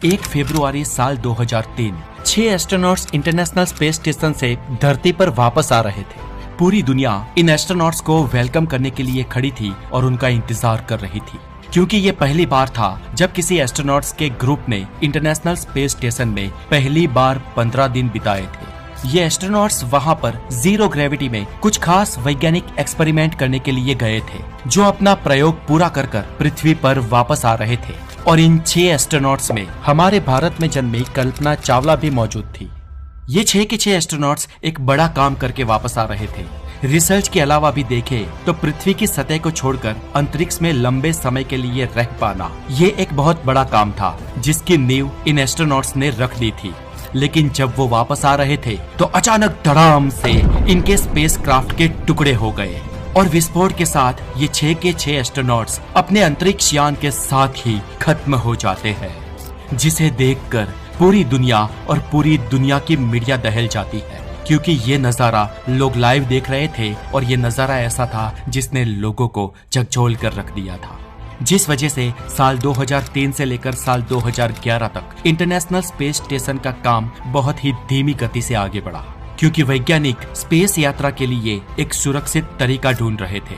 1 फरवरी साल 2003 6 astronauts international space station से धरती पर वापस आ रहे थे। पूरी दुनिया इन एस्ट्रोनॉट्स को वेलकम करने के लिए खड़ी थी और उनका इंतजार कर रही थी, क्योंकि ये पहली बार था जब किसी एस्ट्रोनॉट्स के ग्रुप ने इंटरनेशनल स्पेस स्टेशन में पहली बार 15 दिन बिताए थे। ये एस्ट्रोनॉट्स वहाँ पर जीरो ग्रेविटी में कुछ खास वैज्ञानिक एक्सपेरिमेंट करने के लिए गए थे, जो अपना प्रयोग पूरा कर पृथ्वी पर वापस आ रहे थे। और इन 6 एस्ट्रोनॉट्स में हमारे भारत में जन्मी कल्पना चावला भी मौजूद थी। ये 6 के 6 एस्ट्रोनॉट्स एक बड़ा काम करके वापस आ रहे थे। रिसर्च के अलावा भी देखे तो पृथ्वी की सतह को छोड़कर अंतरिक्ष में लंबे समय के लिए रह पाना, ये एक बहुत बड़ा काम था जिसकी नींव इन एस्ट्रोनॉट्स ने रख दी थी। लेकिन जब वो वापस आ रहे थे तो अचानक धड़ाम से इनके स्पेसक्राफ्ट के टुकड़े हो गए और विस्फोट के साथ ये 6 के 6 एस्ट्रोनॉट्स अपने अंतरिक्ष यान के साथ ही खत्म हो जाते हैं, जिसे देखकर पूरी दुनिया की मीडिया दहल जाती है, क्योंकि ये नजारा लोग लाइव देख रहे थे और ये नजारा ऐसा था जिसने लोगों को झकझोल कर रख दिया था। जिस वजह से साल 2003 से लेकर साल 2011 तक इंटरनेशनल स्पेस स्टेशन का काम बहुत ही धीमी गति से आगे बढ़ा, क्योंकि वैज्ञानिक स्पेस यात्रा के लिए एक सुरक्षित तरीका ढूंढ रहे थे।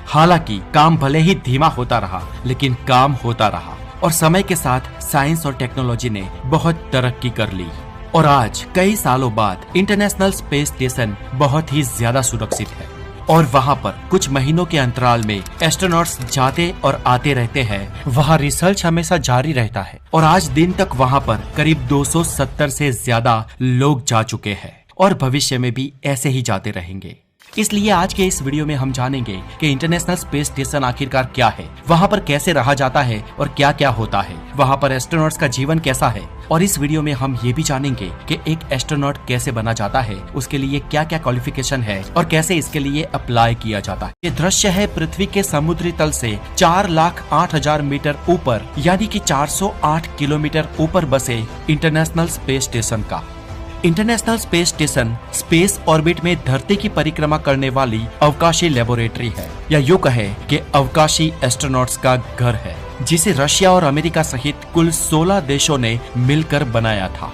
हालांकि काम भले ही धीमा होता रहा, लेकिन काम होता रहा और समय के साथ साइंस और टेक्नोलॉजी ने बहुत तरक्की कर ली और आज कई सालों बाद इंटरनेशनल स्पेस स्टेशन बहुत ही ज्यादा सुरक्षित है और वहाँ पर कुछ महीनों के अंतराल में एस्ट्रोनॉट्स जाते और आते रहते हैं। वहाँ रिसर्च हमेशा जारी रहता है और आज दिन तक वहाँ पर करीब 270 से ज्यादा लोग जा चुके हैं और भविष्य में भी ऐसे ही जाते रहेंगे। इसलिए आज के इस वीडियो में हम जानेंगे कि इंटरनेशनल स्पेस स्टेशन आखिरकार क्या है, वहाँ पर कैसे रहा जाता है और क्या क्या होता है, वहाँ पर एस्ट्रोनॉट्स का जीवन कैसा है। और इस वीडियो में हम ये भी जानेंगे कि एक एस्ट्रोनॉट कैसे बना जाता है, उसके लिए क्या क्या क्वालिफिकेशन है और कैसे इसके लिए अप्लाई किया जाता है। ये दृश्य है पृथ्वी के समुद्री तल से 4,08,000 मीटर ऊपर यानी कि 408 किलोमीटर ऊपर बसे इंटरनेशनल स्पेस स्टेशन का। International space station space orbit में धरती की परिक्रमा करने वाली अवकाशी लेबोरेटरी है, या यूं कहे कि अवकाशी एस्ट्रोनॉट्स का घर है, जिसे रशिया और अमेरिका सहित कुल 16 देशों ने मिलकर बनाया था।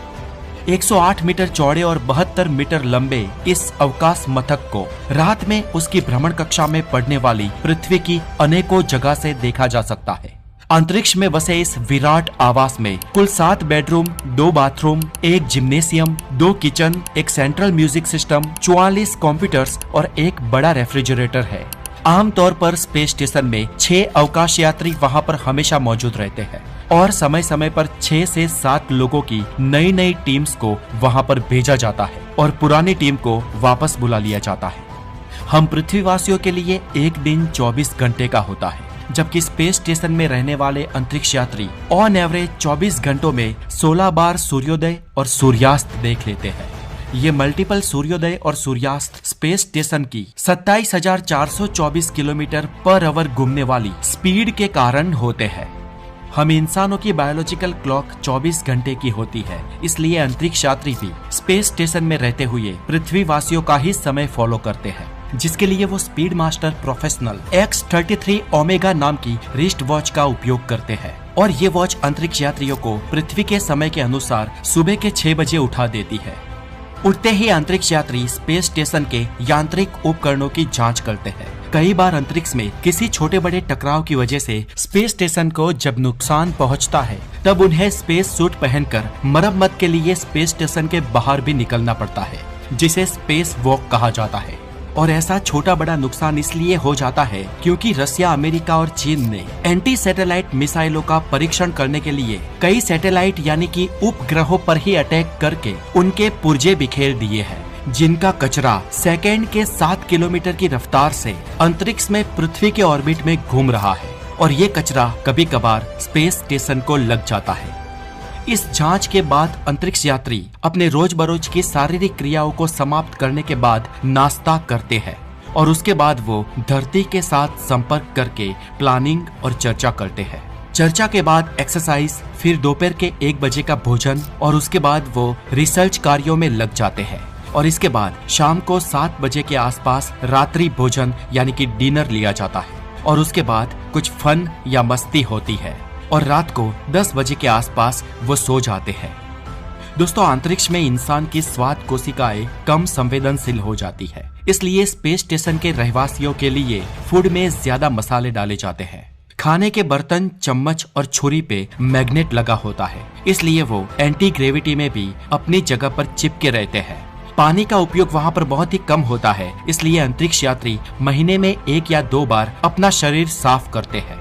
108 मीटर चौड़े और 72 मीटर लंबे इस अवकाश मथक को रात में उसकी भ्रमण कक्षा में पड़ने वाली पृथ्वी की अनेकों जगह से देखा जा सकता है। अंतरिक्ष में बसे इस विराट आवास में कुल 7 बेडरूम, 2 बाथरूम, 1 जिम्नेशियम, 2 किचन, एक सेंट्रल म्यूजिक सिस्टम, 44 कंप्यूटर्स और एक बड़ा रेफ्रिजरेटर है। आमतौर पर स्पेस स्टेशन में 6 अवकाश यात्री वहां पर हमेशा मौजूद रहते हैं और समय समय पर 6 से 7 लोगों की नई टीम्स को वहां पर भेजा जाता है और पुरानी टीम को वापस बुला लिया जाता है। हम पृथ्वीवासियों के लिए एक दिन 24 घंटे का होता है, जबकि स्पेस स्टेशन में रहने वाले अंतरिक्ष यात्री ऑन एवरेज 24 घंटों में 16 बार सूर्योदय और सूर्यास्त देख लेते हैं। ये मल्टीपल सूर्योदय और सूर्यास्त स्पेस स्टेशन की 27,424 किलोमीटर पर आवर घूमने वाली स्पीड के कारण होते हैं। हम इंसानों की बायोलॉजिकल क्लॉक 24 घंटे की होती है, इसलिए अंतरिक्ष यात्री भी स्पेस स्टेशन में रहते हुए पृथ्वीवासियों का ही समय फॉलो करते हैं, जिसके लिए वो speed master professional X33 omega नाम की रिस्ट वॉच का उपयोग करते हैं और ये वॉच अंतरिक्ष यात्रियों को पृथ्वी के समय के अनुसार सुबह के 6 बजे उठा देती है। उठते ही अंतरिक्ष यात्री स्पेस स्टेशन के यांत्रिक उपकरणों की जांच करते हैं। कई बार अंतरिक्ष में किसी छोटे बड़े टकराव की वजह से स्पेस स्टेशन को जब नुकसान पहुंचता है, तब उन्हें स्पेस सूट पहनकर मरम्मत के लिए स्पेस स्टेशन के बाहर भी निकलना पड़ता है, जिसे स्पेस वॉक कहा जाता है। और ऐसा छोटा बड़ा नुकसान इसलिए हो जाता है क्योंकि रसिया, अमेरिका और चीन ने एंटी सैटेलाइट मिसाइलों का परीक्षण करने के लिए कई सैटेलाइट यानी कि उपग्रहों पर ही अटैक करके उनके पुर्जे बिखेर दिए हैं, जिनका कचरा सेकेंड के 7 किलोमीटर की रफ्तार से अंतरिक्ष में पृथ्वी के ऑर्बिट में घूम रहा है और ये कचरा कभी कभार स्पेस स्टेशन को लग जाता है। इस जांच के बाद अंतरिक्ष यात्री अपने रोज बरोज की शारीरिक क्रियाओं को समाप्त करने के बाद नाश्ता करते हैं और उसके बाद वो धरती के साथ संपर्क करके प्लानिंग और चर्चा करते हैं। चर्चा के बाद एक्सरसाइज, फिर दोपहर के 1 बजे का भोजन और उसके बाद वो रिसर्च कार्यों में लग जाते हैं और इसके बाद शाम को 7 बजे के आसपास रात्रि भोजन यानी कि डिनर लिया जाता है और उसके बाद कुछ फन या मस्ती होती है। और रात को 10 बजे के आसपास वो सो जाते हैं। दोस्तों, अंतरिक्ष में इंसान की स्वाद कोशिकाएं कम संवेदनशील हो जाती है, इसलिए स्पेस स्टेशन के रहवासियों के लिए फूड में ज्यादा मसाले डाले जाते हैं। खाने के बर्तन, चम्मच और छुरी पे मैग्नेट लगा होता है, इसलिए वो एंटी ग्रेविटी में भी अपनी जगह पर चिपके रहते हैं। पानी का उपयोग वहाँ पर बहुत ही कम होता है, इसलिए अंतरिक्ष यात्री महीने में 1 या 2 बार अपना शरीर साफ करते हैं।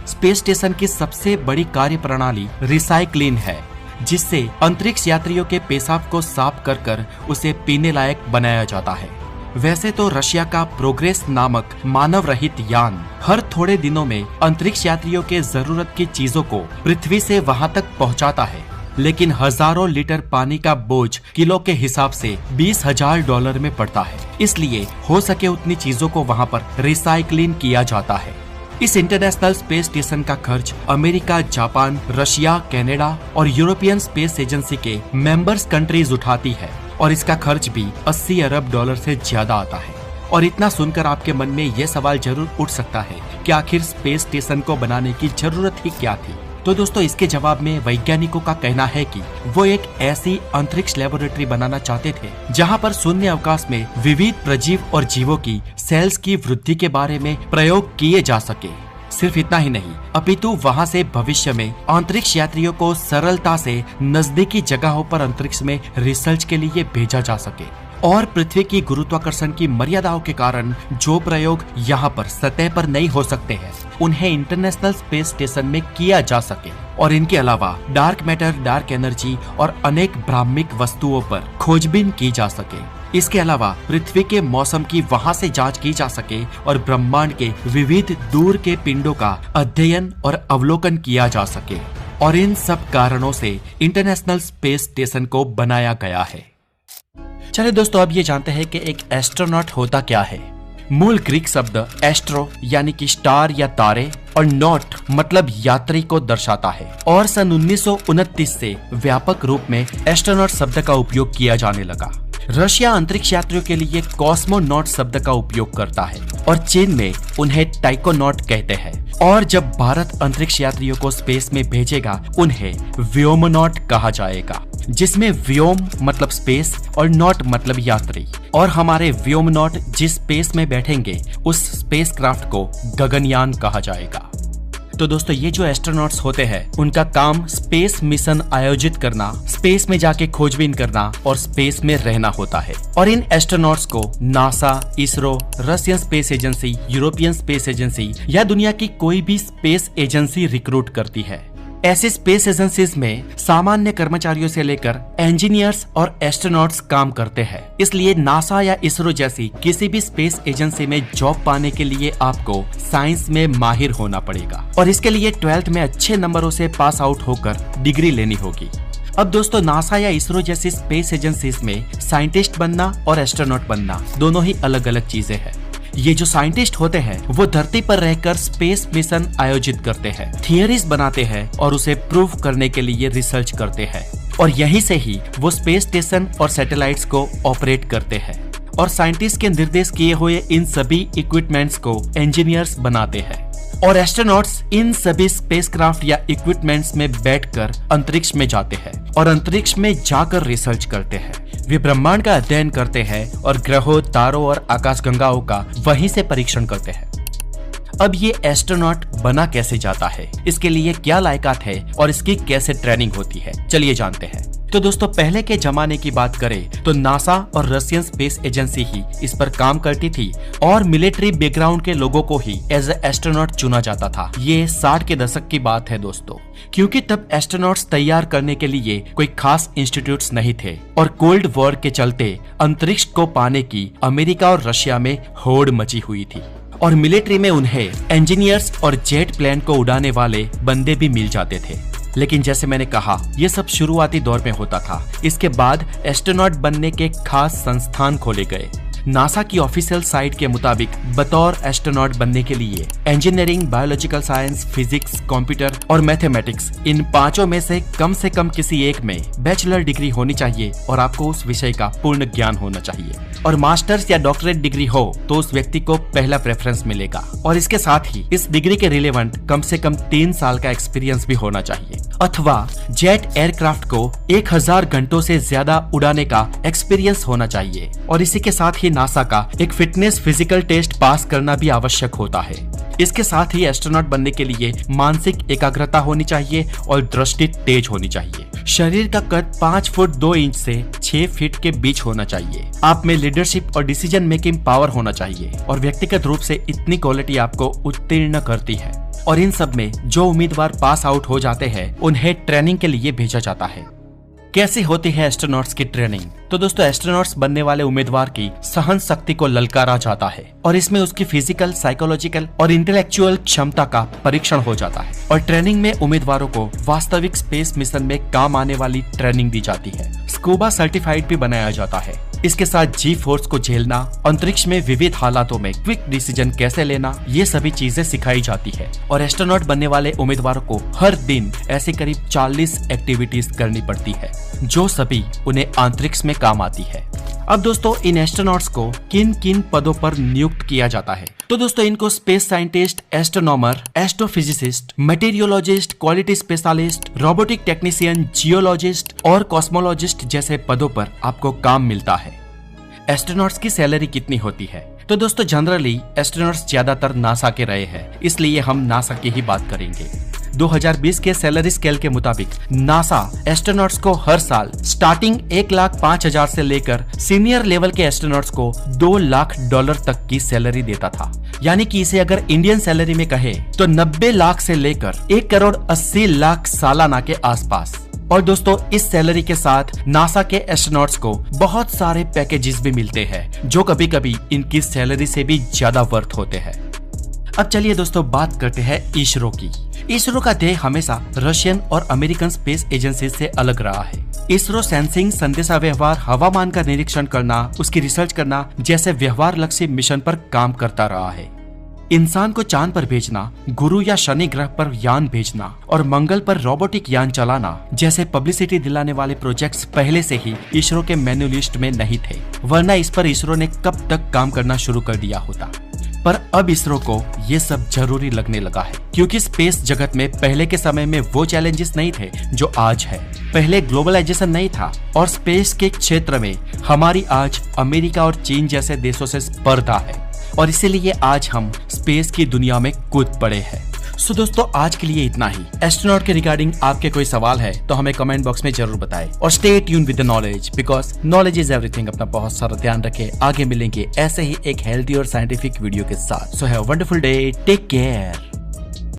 स्पेस स्टेशन की सबसे बड़ी कार्य प्रणाली रिसाइक्लिंग है, जिससे अंतरिक्ष यात्रियों के पेशाब को साफ कर कर उसे पीने लायक बनाया जाता है। वैसे तो रशिया का प्रोग्रेस नामक मानव रहित यान हर थोड़े दिनों में अंतरिक्ष यात्रियों के जरूरत की चीजों को पृथ्वी से वहां तक पहुंचाता है, लेकिन हजारों लीटर पानी का बोझ किलो के हिसाब से $20,000 में पड़ता है। इसलिए हो सके उतनी चीजों को वहां पर रिसाइक्लिंग किया जाता है। इस इंटरनेशनल स्पेस स्टेशन का खर्च अमेरिका, जापान, रशिया, कनाडा और यूरोपियन स्पेस एजेंसी के मेंबर्स कंट्रीज उठाती है और इसका खर्च भी $80 अरब से ज्यादा आता है। और इतना सुनकर आपके मन में यह सवाल जरूर उठ सकता है कि आखिर स्पेस स्टेशन को बनाने की जरूरत ही क्या थी। तो दोस्तों, इसके जवाब में वैज्ञानिकों का कहना है कि वो एक ऐसी अंतरिक्ष लेबोरेटरी बनाना चाहते थे जहां पर शून्य अवकाश में विविध प्रजीव और जीवों की सेल्स की वृद्धि के बारे में प्रयोग किए जा सके। सिर्फ इतना ही नहीं, अपितु वहां से भविष्य में अंतरिक्ष यात्रियों को सरलता से नजदीकी जगहों पर अंतरिक्ष में रिसर्च के लिए भेजा जा सके और पृथ्वी की गुरुत्वाकर्षण की मर्यादाओं के कारण जो प्रयोग यहाँ पर सतह पर नहीं हो सकते हैं, उन्हें इंटरनेशनल स्पेस स्टेशन में किया जा सके। और इनके अलावा डार्क मैटर, डार्क एनर्जी और अनेक ब्राह्मिक वस्तुओं पर खोजबीन की जा सके। इसके अलावा पृथ्वी के मौसम की वहां से जांच की जा सके और ब्रह्मांड के विविध दूर के पिंडों का अध्ययन और अवलोकन किया जा सके। और इन सब कारणों से इंटरनेशनल स्पेस स्टेशन को बनाया गया है। चलिए दोस्तों, अब ये जानते हैं कि एक एस्ट्रोनॉट होता क्या है। मूल ग्रीक शब्द एस्ट्रो यानी कि स्टार या तारे और नॉट मतलब यात्री को दर्शाता है और सन 1929 से व्यापक रूप में एस्ट्रोनॉट शब्द का उपयोग किया जाने लगा। रशिया अंतरिक्ष यात्रियों के लिए कॉस्मोनॉट शब्द का उपयोग करता है और चीन में उन्हें टाइकोनॉट कहते हैं। और जब भारत अंतरिक्ष यात्रियों को स्पेस में भेजेगा, उन्हें व्योमनॉट कहा जाएगा, जिसमें व्योम मतलब स्पेस और नॉट मतलब यात्री। और हमारे व्योमनॉट जिस स्पेस में बैठेंगे, उस स्पेसक्राफ्ट को गगनयान कहा जाएगा। तो दोस्तों, ये जो एस्ट्रोनॉट्स होते हैं, उनका काम स्पेस मिशन आयोजित करना, स्पेस में जाके खोजबीन करना और स्पेस में रहना होता है। और इन एस्ट्रोनॉट्स को NASA, ISRO, Russian space agency, European space agency या दुनिया की कोई भी स्पेस एजेंसी रिक्रूट करती है। ऐसे स्पेस एजेंसीज में सामान्य कर्मचारियों से लेकर इंजीनियर्स और एस्ट्रोनॉट्स काम करते हैं। इसलिए नासा या इसरो जैसी किसी भी स्पेस एजेंसी में जॉब पाने के लिए आपको साइंस में माहिर होना पड़ेगा और इसके लिए 12th में अच्छे नंबरों से पास आउट होकर डिग्री लेनी होगी। अब दोस्तों, नासा या इसरो जैसी स्पेस एजेंसीज में साइंटिस्ट बनना और एस्ट्रोनॉट बनना दोनों ही अलग अलग चीजें हैं। ये जो साइंटिस्ट होते हैं, वो धरती पर रहकर स्पेस मिशन आयोजित करते हैं, थियरीज बनाते हैं और उसे प्रूव करने के लिए रिसर्च करते हैं। और यहीं से ही वो स्पेस स्टेशन और सैटेलाइट्स को ऑपरेट करते हैं और साइंटिस्ट के निर्देश किए हुए इन सभी इक्विपमेंट्स को इंजीनियर्स बनाते हैं। और एस्ट्रोनॉट्स इन सभी स्पेसक्राफ्ट या इक्विपमेंट्स में बैठकर अंतरिक्ष में जाते हैं और अंतरिक्ष में जाकर रिसर्च करते हैं। वे ब्रह्मांड का अध्ययन करते हैं और ग्रहों, तारों और आकाशगंगाओं का वहीं से परीक्षण करते हैं। अब ये एस्ट्रोनॉट बना कैसे जाता है, इसके लिए क्या लायकात है और इसकी कैसे ट्रेनिंग होती है, चलिए जानते हैं। तो दोस्तों, पहले के जमाने की बात करें तो नासा और रशियन स्पेस एजेंसी ही इस पर काम करती थी और मिलिट्री बैकग्राउंड के लोगों को ही एज ए एस्ट्रोनॉट चुना जाता था। ये 60 के दशक की बात है दोस्तों, क्योंकि तब एस्ट्रोनॉट्स तैयार करने के लिए कोई खास इंस्टीट्यूट्स नहीं थे और कोल्ड वॉर के चलते अंतरिक्ष को पाने की अमेरिका और रशिया में होड़ मची हुई थी और मिलिट्री में उन्हें इंजीनियर्स और जेट प्लेन को उड़ाने वाले बंदे भी मिल जाते थे। लेकिन जैसे मैंने कहा, ये सब शुरुआती दौर में होता था। इसके बाद एस्ट्रोनॉट बनने के खास संस्थान खोले गए नासा की ऑफिशियल साइट के मुताबिक बतौर एस्ट्रोनॉट बनने के लिए engineering, biological science, physics, computer और मैथमेटिक्स इन पांचों में से कम किसी एक में बैचलर डिग्री होनी चाहिए और आपको उस विषय का पूर्ण ज्ञान होना चाहिए। और मास्टर्स या डॉक्टरेट डिग्री हो तो उस व्यक्ति को पहला प्रेफरेंस मिलेगा। और इसके साथ ही इस डिग्री के रिलेवेंट कम से कम 3 साल का एक्सपीरियंस भी होना चाहिए, अथवा जेट एयरक्राफ्ट को 1000 घंटों से ज्यादा उड़ाने का एक्सपीरियंस होना चाहिए। और इसी के साथ ही नासा का एक फिटनेस फिजिकल टेस्ट पास करना भी आवश्यक होता है। इसके साथ ही एस्ट्रोनॉट बनने के लिए मानसिक एकाग्रता होनी चाहिए और दृष्टि तेज होनी चाहिए। शरीर का कद 5 फुट 2 इंच से 6 फीट के बीच होना चाहिए। आप में लीडरशिप और डिसीजन मेकिंग पावर होना चाहिए और व्यक्तिगत रूप से इतनी क्वालिटी आपको उत्तीर्ण करती है। और इन सब में जो उम्मीदवार पास आउट हो जाते हैं उन्हें ट्रेनिंग के लिए भेजा जाता है। कैसे होती है एस्ट्रोनॉट्स की ट्रेनिंग? तो दोस्तों, एस्ट्रोनॉट्स बनने वाले उम्मीदवार की सहन शक्ति को ललकारा जाता है और इसमें उसकी फिजिकल, साइकोलॉजिकल और इंटेलेक्चुअल क्षमता का परीक्षण हो जाता है। और ट्रेनिंग में उम्मीदवारों को वास्तविक स्पेस मिशन में काम आने वाली ट्रेनिंग दी जाती है। स्कूबा सर्टिफाइड भी बनाया जाता है। इसके साथ जी फोर्स को झेलना, अंतरिक्ष में विविध हालातों में क्विक डिसीजन कैसे लेना, ये सभी चीजें सिखाई जाती है। और एस्ट्रोनॉट बनने वाले उम्मीदवारों को हर दिन ऐसी करीब 40 एक्टिविटीज करनी पड़ती है जो सभी उन्हें अंतरिक्ष में काम आती है। अब दोस्तों, इन एस्ट्रोनॉट्स को किन किन पदों पर नियुक्त किया जाता है? तो दोस्तों, इनको space scientist, astronomer, astrophysicist, meteorologist, quality specialist, robotic technician, geologist और कॉस्मोलॉजिस्ट जैसे पदों पर आपको काम मिलता है। एस्ट्रोनॉट्स की सैलरी कितनी होती है? तो दोस्तों, जनरली एस्ट्रोनॉट्स ज्यादातर नासा के रहे हैं, इसलिए हम नासा की ही बात करेंगे। 2020 के सैलरी स्केल के मुताबिक नासा एस्ट्रोनॉट्स को हर साल स्टार्टिंग 1,05,000 से लेकर सीनियर लेवल के एस्ट्रोनॉट्स को $2 लाख तक की सैलरी देता था। यानी कि इसे अगर इंडियन सैलरी में कहे तो 90 लाख से लेकर 1,80,00,000 सालाना के आसपास। और दोस्तों, इस सैलरी के साथ नासा के एस्ट्रोनॉट्स को बहुत सारे पैकेजेस भी मिलते हैं जो कभी कभी इनकी सैलरी से भी ज्यादा वर्थ होते हैं। अब चलिए दोस्तों, बात करते हैं इसरो की। इसरो का ध्येय हमेशा रशियन और अमेरिकन स्पेस एजेंसी से अलग रहा है। इसरो सेंसिंग, संदेशा व्यवहार, हवामान का निरीक्षण करना, उसकी रिसर्च करना जैसे व्यवहार लक्ष्य मिशन पर काम करता रहा है। इंसान को चांद पर भेजना, गुरु या शनि ग्रह पर यान भेजना और मंगल पर रोबोटिक यान चलाना जैसे पब्लिसिटी दिलाने वाले प्रोजेक्ट्स पहले से ही इसरो के मेन्यू लिस्ट में नहीं थे, वरना इस पर इसरो ने कब तक काम करना शुरू कर दिया होता। पर अब इसरो को ये सब जरूरी लगने लगा है, क्योंकि स्पेस जगत में पहले के समय में वो चैलेंजेस नहीं थे जो आज है। पहले ग्लोबलाइजेशन नहीं था और स्पेस के क्षेत्र में हमारी आज अमेरिका और चीन जैसे देशों से स्पर्धा है और इसीलिए आज हम स्पेस की दुनिया में कूद पड़े हैं। सो दोस्तों, आज के लिए इतना ही। एस्ट्रोनॉट के रिगार्डिंग आपके कोई सवाल है तो हमें कमेंट बॉक्स में जरूर बताएं और stay tune with the knowledge, because knowledge is everything. अपना बहुत सारा ध्यान रखें। आगे मिलेंगे ऐसे ही एक हेल्दी और साइंटिफिक वीडियो के साथ। So have a wonderful day, take care.